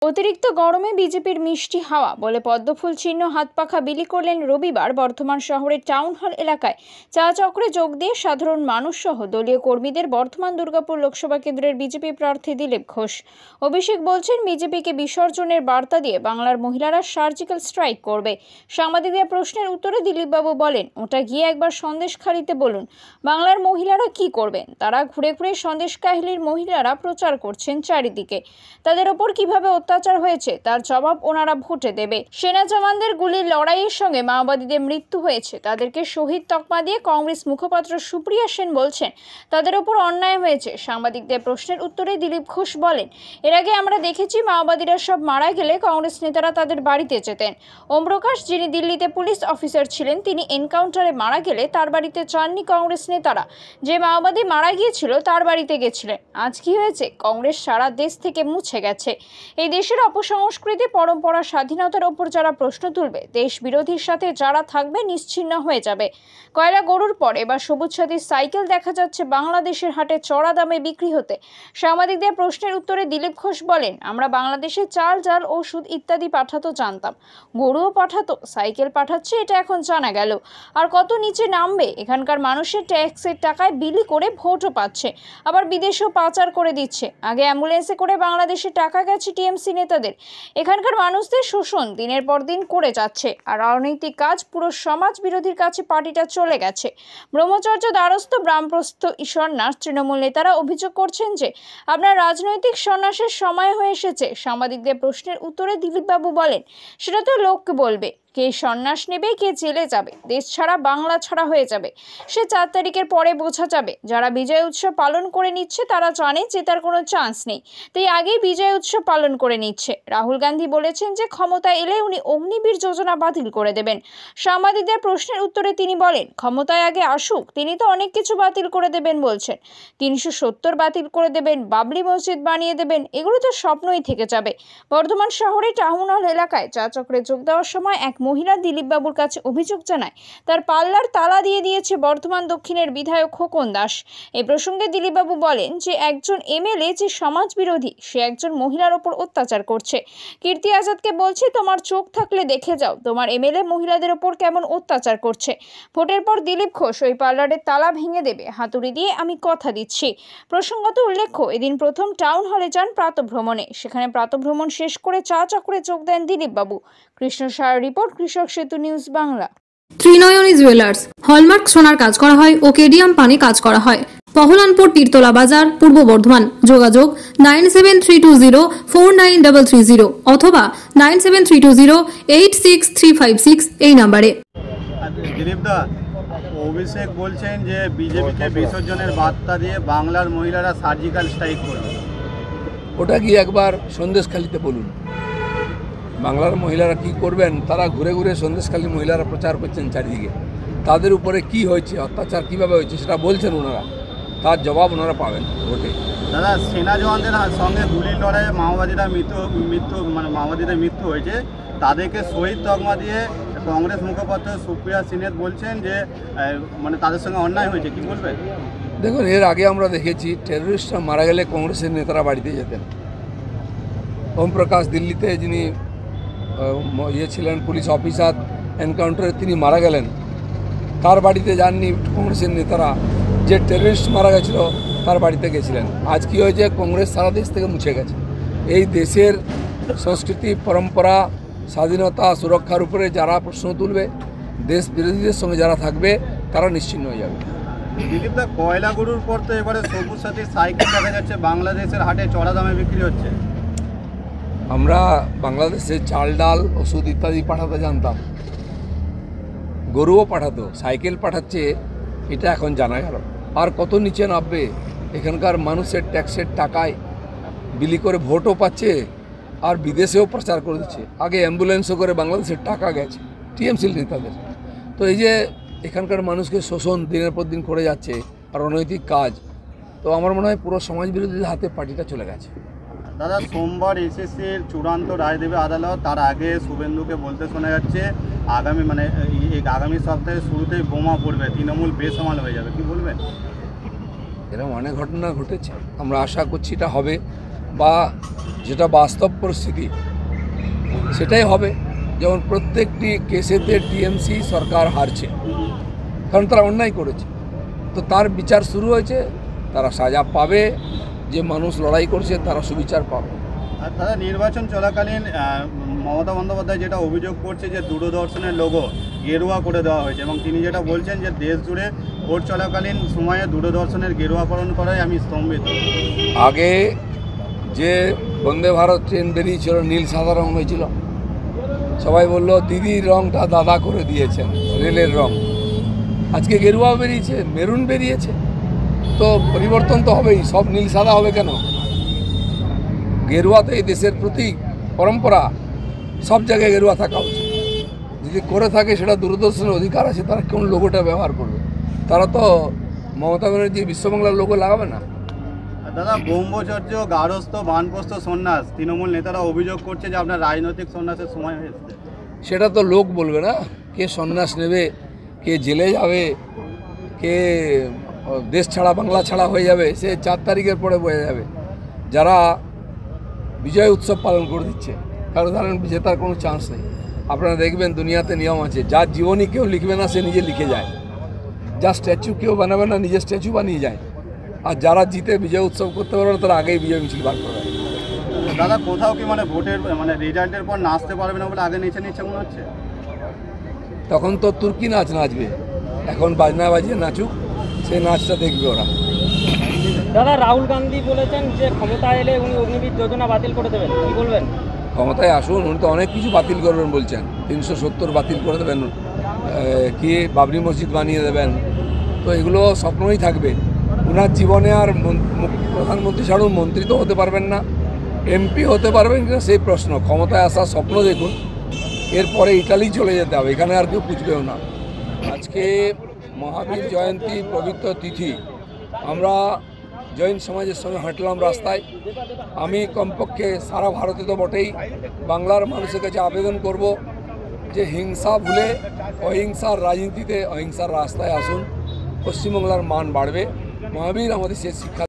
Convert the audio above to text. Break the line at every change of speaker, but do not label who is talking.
অতিরিক্ত গরমে বিজেপির মিষ্টি হাওয়া বলে পদ্মফুল চিহ্ন হাত পাখা বিলি করলেন রবিবার বর্ধমান শহরের টাউন হল এলাকায় চা চক্রে যোগ দিয়ে সাধারণ মানুষ সহ দলীয় কর্মীদের বর্ধমান দুর্গাপুর লোকসভা কেন্দ্রের বিজেপি প্রার্থী দিলীপ ঘোষ। অভিষেক বলছেন, বিজেপিকে বিসর্জনের বার্তা দিয়ে বাংলার মহিলারা সার্জিক্যাল স্ট্রাইক করবে। সাংবাদিকদের প্রশ্নের উত্তরে দিলীপবাবু বলেন, ওটা গিয়ে একবার সন্দেশখালিতে বলুন বাংলার মহিলারা কি করবেন। তারা ঘুরে ঘুরে সন্দেশখালির মহিলারা প্রচার করছেন চারিদিকে, তাদের ওপর কিভাবে অত্যাচার হয়েছে তার জবাব ওনারা ভোটে দেবে। সেনা জওয়ানদের গুলির লড়াইয়ের সঙ্গে মাওবাদীদের মৃত্যু হয়েছে, তাদেরকে শহীদ তকমা দিয়ে কংগ্রেস মুখপাত্র সুপ্রিয়া সেন বলছেন তাদের ওপর অন্যায় হয়েছে। সাংবাদিকদের প্রশ্নের উত্তরে দিলীপ ঘোষ বলেন, এর আগে আমরা দেখেছি মাওবাদীরা সব মারা গেলে কংগ্রেস নেতারা তাদের বাড়িতে যেতেন। ওম প্রকাশ, যিনি দিল্লিতে পুলিশ অফিসার ছিলেন, তিনি এনকাউন্টারে মারা গেলে তার বাড়িতে যাননি কংগ্রেস নেতারা। যে মাওবাদী মারা গিয়েছিল তার বাড়িতে গেছিলেন। আজ কি হয়েছে? কংগ্রেস সারা দেশ থেকে মুছে গেছে। এই দেশের অপসংস্কৃতি, পরম্পরা, স্বাধীনতার ওপর যারা প্রশ্ন তুলবে, দেশ বিরোধীর সাথে যারা থাকবে, নিশ্চিহ্ন হয়ে যাবে। কয়লা গরুর পর এবার সবুজ সাথী সাইকেল দেখা যাচ্ছে বাংলাদেশের হাটে চড়া দামে বিক্রি হতে। সাংবাদিকদের প্রশ্নের উত্তরে দিলীপ ঘোষ বলেন, আমরা বাংলাদেশে চাল, ডাল, ওষুধ ইত্যাদি পাঠাতো জানতাম, গরুও পাঠাতো, সাইকেল পাঠাচ্ছে এটা এখন জানা গেল। আর কত নিচে নামবে? এখানকার মানুষের ট্যাক্সের টাকায় বিলি করে ভোটও পাচ্ছে, আবার বিদেশেও পাচার করে দিচ্ছে। আগে অ্যাম্বুলেন্সে করে বাংলাদেশে টাকা গেছে টিএমসি নেতাদের। এখানকার মানুষদের শোষণ দিনের পর দিন করে যাচ্ছে, আর রাজনৈতিক কাজ পুরো সমাজ বিরোধীর কাছে পার্টিটা চলে গেছে। ব্রহ্মচর্য, দ্বারস্থ, ব্রাহ্মপ্রস্থ, সন্ন্যাস, তৃণমূল নেতারা অভিযোগ করছেন যে আপনার রাজনৈতিক সন্ন্যাসের সময় হয়ে এসেছে। সাংবাদিকদের প্রশ্নের উত্তরে দিলীপবাবু বলেন, সেটা তো লোককে বলবে, কে সন্ন্যাস নেবে, কে জেলে যাবে, দেশ ছাড়া বাংলা ছাড়া হয়ে যাবে, সে 4 তারিখের পরে বোঝা যাবে। যারা বিজয় উৎসব পালন করে নিচ্ছে তারা জানে যে তার কোনো চান্স নেই, তাই আগেই বিজয় উৎসব পালন করে নিচ্ছে। রাহুল গান্ধী বলেছেন যে ক্ষমতায় এলে উনি অগ্নিবীর যোজনা বাতিল করে দেবেন। সাংবাদিকদের প্রশ্নের উত্তরে তিনি বলেন, ক্ষমতায় আগে আসুক, তিনি তো অনেক কিছু বাতিল করে দেবেন বলছেন। 370 বাতিল করে দেবেন, বাবরি মসজিদ বানিয়ে দেবেন, এগুলো তো স্বপ্নই থেকে যাবে। বর্ধমান শহরে টাউন হল এলাকায় চা চক্রে যোগ দেওয়ার সময় এক মহিলা দিলীপবাবুর কাছে অভিযোগ জানায় তার পাল্লার তালা দিয়ে দিয়েছে বর্ধমান দক্ষিণের বিধায়ক খোকন দাস। এই প্রসঙ্গে দিলীপবাবু বলেন যে একজন এমএলএ যে সমাজ বিরোধী, সে একজন মহিলার ওপর অত্যাচার করছে। কীর্তি আজাদকে বলছি, তোমার চোখ থাকলে দেখে যাও তোমার এমএলএ মহিলাদের ওপর কেমন অত্যাচার করছে। ভোটের পর দিলীপ ঘোষ ওই পার্লারের তালা ভেঙে দেবে, হাতুড়ি দিয়ে আমি কথা দিচ্ছি। প্রসঙ্গত উল্লেখ্য, এদিন প্রথম টাউন হলে যান প্রাতঃভ্রমণে। সেখানে প্রাতঃভ্রমণ শেষ করে চা চক্রে যোগ দেন দিলীপবাবু। কৃষ্ণ সাহার রিপোর্ট, কৃষক সেতু news Bangla.
Trinayani jewellers hallmark সোনার কাজ করা হয় ও কেডিয়াম পানি কাজ করা হয়। পহলানপুর তীরতলা বাজার, পূর্ব বর্ধমান। যোগাযোগ 9732049330 অথবা 9732086356 এই নম্বরে।
দিলীপদা, অভিষেক বলছেন যে বিজেপিকে বিসর্জনের বার্তা দিয়ে বাংলার মহিলারা সার্জিক্যাল স্ট্রাইক করবে।
ওটা গিয়ে একবার সন্দেশখালিতে বলুন বাংলার মহিলারা কি করবেন। তারা ঘুরে ঘুরে সন্দেশখালী মহিলারা প্রচার করছেন চারিদিকে, তাদের উপরে কি হয়েছে, অত্যাচার কিভাবে হয়েছে সেটা বলছেন ওনারা, তার জবাব ওনারা পাবেন ভোটে।
দাদা, সেনা জওয়ানদের সঙ্গে গুলির লড়াইয়ে মাওবাদীদের মৃত্যু হয়েছে, তাদেরকে শহীদ তকমা দিয়ে কংগ্রেস মুখপাত্র সুপ্রিয়া সেন বলছেন যে তাদের সঙ্গে অন্যায় হয়েছে, কি বলবেন?
দেখুন, এর আগে আমরা দেখেছি টেররিস্টরা মারা গেলে কংগ্রেসের নেতারা বাড়িতে যেতেন। ওম প্রকাশ দিল্লিতে যিনি ছিলেন পুলিশ অফিসার, এনকাউন্টারে তিনি মারা গেলেন, তার বাড়িতে যাননি কংগ্রেসের নেতারা। যে টেররিস্ট মারা গেছিল তার বাড়িতে গেছিলেন। আজ কি হয়েছে? কংগ্রেস সারা দেশ থেকে মুছে গেছে। এই দেশের সংস্কৃতি, পরম্পরা, স্বাধীনতা, সুরক্ষার উপরে যারা প্রশ্ন তুলবে, দেশ বিরোধীদের সঙ্গে যারা থাকবে, তারা নিশ্চিহ্ন হয়ে যাবে।
দিলীপদা, কয়লা গরুর পর তো এবারে সবুজ সাথী সাইকেল দেখা যাচ্ছে বাংলাদেশের হাটে চড়া দামে বিক্রি হচ্ছে।
আমরা বাংলাদেশে চাল, ডাল, ওষুধ ইত্যাদি পাঠাতে জানতাম, গরুও পাঠাতো, সাইকেল পাঠাচ্ছে এটা এখন জানা গেল। আর কত নিচে নামবে? এখানকার মানুষের ট্যাক্সের টাকায় বিলি করে ভোটও পাচ্ছে, আর বিদেশেও প্রচার করে দিচ্ছে। আগে অ্যাম্বুলেন্সও করে বাংলাদেশের টাকা গেছে টিএমসি নেতাদের। তো এই যে এখানকার মানুষকে শোষণ দিনের পর দিন করে যাচ্ছে, আর অনৈতিক কাজ, তো আমার মনে হয় পুরো সমাজ বিরোধীদের হাতে পার্টিটা চলে গেছে।
দাদা, সোমবার এসএসসির চূড়ান্ত রায় দেবে আদালত। তার আগে শুভেন্দুকে বলতে শোনা যাচ্ছে আগামী সপ্তাহে শুরুতেই বোমা পড়বে, তৃণমূল বেসামাল হয়ে যাবে, কি বলবেন?
এরকম অনেক ঘটনা ঘটেছে, আমরা আশা করছি এটা হবে। বা যেটা বাস্তব পরিস্থিতি সেটাই হবে। যেমন প্রত্যেকটি কেসেতে টিএমসি সরকার হারছে, কারণ তারা অন্যায় করেছে। তো তার বিচার শুরু হয়েছে, তারা সাজা পাবে, যে মানুষ লড়াই করছে তারা সুবিচার পাবে।
আর দাদা, নির্বাচন চলাকালীন মমতা বন্দ্যোপাধ্যায় যেটা অভিযোগ করছে যে দূরদর্শনের লোগো গেরুয়া করে দেওয়া হয়েছে, এবং তিনি যেটা বলছেন যে দেশ জুড়ে ভোট চলাকালীন সময়ে দূরদর্শনের গেরুয়াকরণ করায় আমি স্তম্ভিত।
আগে যে বন্দে ভারত ট্রেন বেরিয়েছিল নীল সাদা রং হয়েছিল, সবাই বলল দিদির রংটা দাদা করে দিয়েছেন, রেলের রং। আজকে গেরুয়া বেরিয়েছে, মেরুন বেরিয়েছে, তো পরিবর্তন তো হবেই। সব নীল সাদা হবে কেন? গেরুয়া তো এই দেশের প্রতীক, পরম্পরা, সব জায়গায় গেরুয়া থাকা উচিত। যদি করে থাকে সেটা দূরদর্শনের অধিকার আছে, তারা কোন লোগোটা ব্যবহার করবে? তারা তো মমতা ব্যানার্জি বিশ্ববাংলার লোগো লাগাবে না।
দাদা, ব্রহ্মচর্য, গারস্থ, বানপ্রস্থ, সন্ন্যাস, তৃণমূল নেতারা অভিযোগ করছে যে আপনার রাজনৈতিক সন্ন্যাসের সময় হয়েছে।
সেটা তো লোক বলবে না, কে সন্ন্যাস নেবে, কে জেলে যাবে, কে দেশ ছাড়া বাংলা ছাড়া হয়ে যাবে, সে 4 তারিখের পরে বোঝা যাবে। যারা বিজয় উৎসব পালন করে দিচ্ছে, কারণ ধরেন জেতার কোনো চান্স নেই। আপনারা দেখবেন দুনিয়াতে নিয়ম আছে, যার জীবনী কেউ লিখবে না সে নিজে লিখে যায়, যার স্ট্যাচু কেউ বানাবে না নিজের স্ট্যাচু বানিয়ে যায়, আর যারা জিতে বিজয় উৎসব করতে পারবে না তারা আগেই বিজয় মিছিল বার করে।
দাদা, কোথাও কি ভোটের রেজাল্টের পর নাচতে পারবে না বলে আগে নিচে মনে হচ্ছে?
তখন তো তুর্কি নাচ নাচবে, এখন বাজনা বাজিয়ে নাচুক, সেই নাচটা দেখবে ওরা।
দাদা, রাহুল গান্ধী বলেছেন যে ক্ষমতায় এলে উনি অগ্নিবীর যোজনা বাতিল করে দেবেন, কি বলবেন?
ক্ষমতায় আসুন, উনি তো অনেক কিছু বাতিল করবেন বলছেন। 370 বাতিল করে দেবেন, কি বাবরি মসজিদ বানিয়ে দেবেন, তো এগুলো স্বপ্নই থাকবে। ওনার জীবনে আর প্রধানমন্ত্রী ছাড়ুন মন্ত্রী তো হতে পারবেন না, এমপি হতে পারবেন কিনা সেই প্রশ্ন। ক্ষমতায় আসার স্বপ্ন দেখুন, এরপরে ইটালি চলে যেতে হবে, এখানে আর কেউ পুছবেও না। আজকে মহাবীর জয়ন্তী পবিত্র তিথি, আমরা জৈন সমাজের সঙ্গে হাঁটলাম রাস্তায়। আমি কমপক্ষে সারা ভারতে তো বটেই, বাংলার মানুষের কাছে আবেদন করব যে হিংসা ভুলে অহিংসার রাজনীতিতে, অহিংসার রাস্তায় আসুন, পশ্চিমবাংলার মান বাড়বে। মহাবীর আমাদের সে শিক্ষা